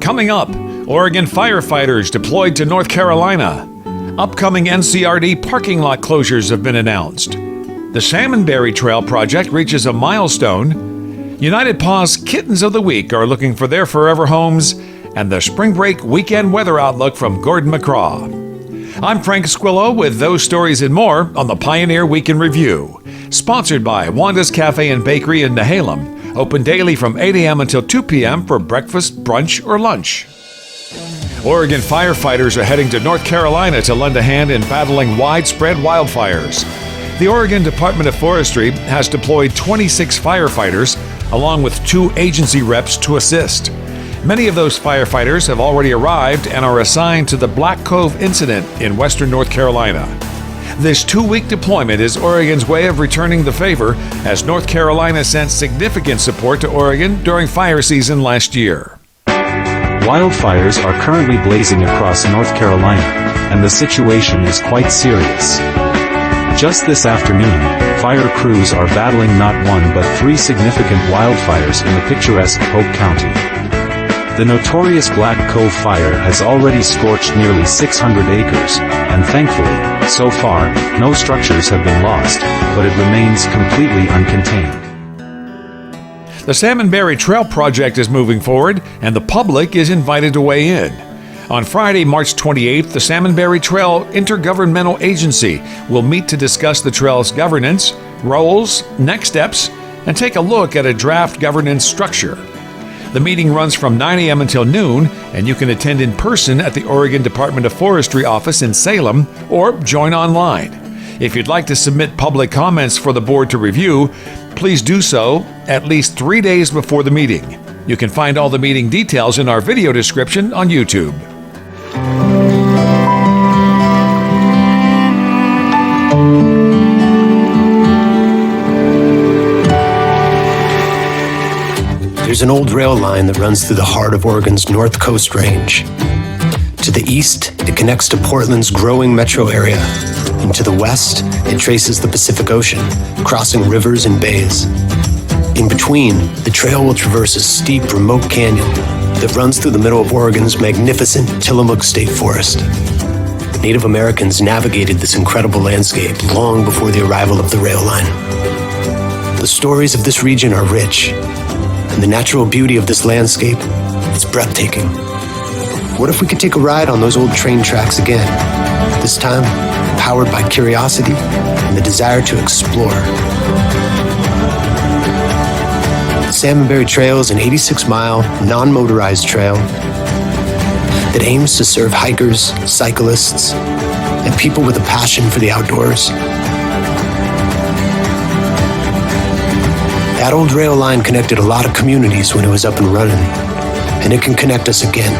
Coming up, Oregon firefighters deployed to North Carolina. Upcoming NCRD parking lot closures have been announced. The Salmonberry Trail Project reaches a milestone. United Paws Kittens of the Week are looking for their forever homes. And the spring break weekend weather outlook from Gordon McCraw. I'm Frank Squillo with those stories and more on the Pioneer Week in Review. Sponsored by Wanda's Cafe and Bakery in Nehalem. Open daily from 8 a.m. until 2 p.m. for breakfast, brunch, or lunch. Oregon firefighters are heading to North Carolina to lend a hand in battling widespread wildfires. The Oregon Department of Forestry has deployed 26 firefighters, along with 2 agency reps to assist. Many of those firefighters have already arrived and are assigned to the Black Cove incident in western North Carolina. This 2-week deployment is Oregon's way of returning the favor, as North Carolina sent significant support to Oregon during fire season last year. Wildfires are currently blazing across North Carolina, and the situation is quite serious. Just this afternoon, fire crews are battling not 1 but 3 significant wildfires in the picturesque Polk County. The notorious Black Cove fire has already scorched nearly 600 acres, and thankfully, so far, no structures have been lost, but it remains completely uncontained. The Salmonberry Trail Project is moving forward, and the public is invited to weigh in. On Friday, March 28th, the Salmonberry Trail Intergovernmental Agency will meet to discuss the trail's governance, roles, next steps, and take a look at a draft governance structure. The meeting runs from 9 a.m. until noon, and you can attend in person at the Oregon Department of Forestry office in Salem or join online. If you'd like to submit public comments for the board to review, please do so at least 3 days before the meeting. You can find all the meeting details in our video description on YouTube. There's an old rail line that runs through the heart of Oregon's North Coast Range. To the east, it connects to Portland's growing metro area, and to the west, it traces the Pacific Ocean, crossing rivers and bays. In between, the trail will traverse a steep, remote canyon that runs through the middle of Oregon's magnificent Tillamook State Forest. Native Americans navigated this incredible landscape long before the arrival of the rail line. The stories of this region are rich, and the natural beauty of this landscape is breathtaking. What if we could take a ride on those old train tracks again, this time powered by curiosity and the desire to explore? The Salmonberry Trail is an 86-mile, non-motorized trail that aims to serve hikers, cyclists, and people with a passion for the outdoors. That old rail line connected a lot of communities when it was up and running, and it can connect us again.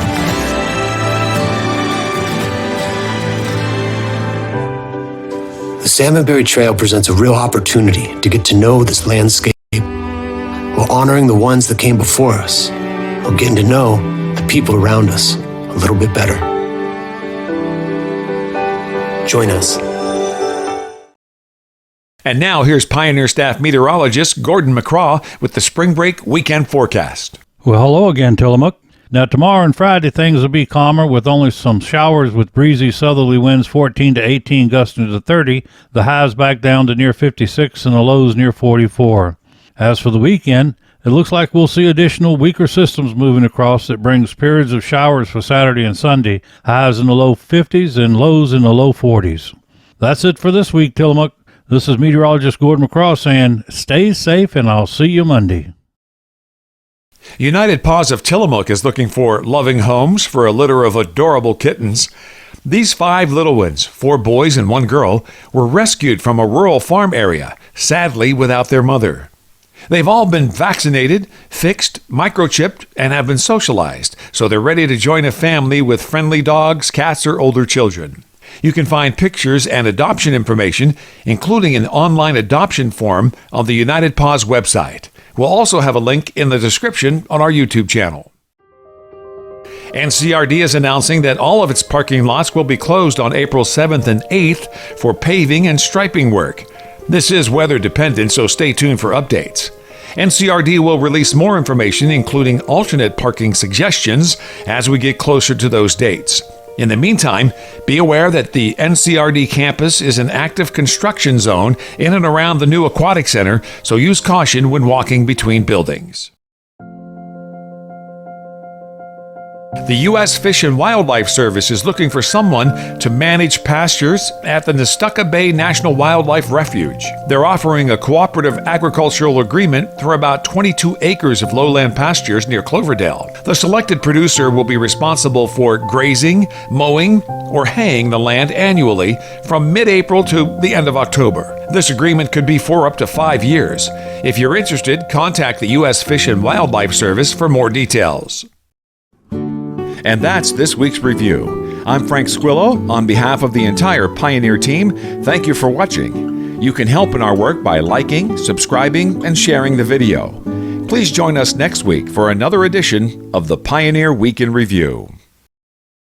The Salmonberry Trail presents a real opportunity to get to know this landscape while honoring the ones that came before us, while getting to know the people around us a little bit better. Join us. And now here's Pioneer Staff Meteorologist Gordon McCraw with the spring break weekend forecast. Well, hello again, Tillamook. Now, tomorrow and Friday, things will be calmer with only some showers with breezy southerly winds 14 to 18, gusting to 30. The highs back down to near 56 and the lows near 44. As for the weekend, it looks like we'll see additional weaker systems moving across that brings periods of showers for Saturday and Sunday, highs in the low 50s and lows in the low 40s. That's it for this week, Tillamook. This is meteorologist Gordon McCraw saying, stay safe and I'll see you Monday. United Paws of Tillamook is looking for loving homes for a litter of adorable kittens. These 5 little ones, 4 boys and 1 girl, were rescued from a rural farm area, sadly without their mother. They've all been vaccinated, fixed, microchipped, and have been socialized, so they're ready to join a family with friendly dogs, cats, or older children. You can find pictures and adoption information, including an online adoption form, on the United Paws website. We'll also have a link in the description on our YouTube channel. NCRD is announcing that all of its parking lots will be closed on April 7th and 8th for paving and striping work. This is weather dependent, so stay tuned for updates. NCRD will release more information, including alternate parking suggestions, as we get closer to those dates. In the meantime, be aware that the NCRD campus is an active construction zone in and around the new aquatic center, so use caution when walking between buildings. The U.S. Fish and Wildlife Service is looking for someone to manage pastures at the Nestucca Bay National Wildlife Refuge. They're offering a cooperative agricultural agreement for about 22 acres of lowland pastures near Cloverdale. The selected producer will be responsible for grazing, mowing, or haying the land annually from mid-April to the end of October. This agreement could be for up to 5 years. If you're interested, contact the U.S. Fish and Wildlife Service for more details. And that's this week's review. I'm Frank Squillo. On behalf of the entire Pioneer team, thank you for watching. You can help in our work by liking, subscribing, and sharing the video. Please join us next week for another edition of the Pioneer Week in Review.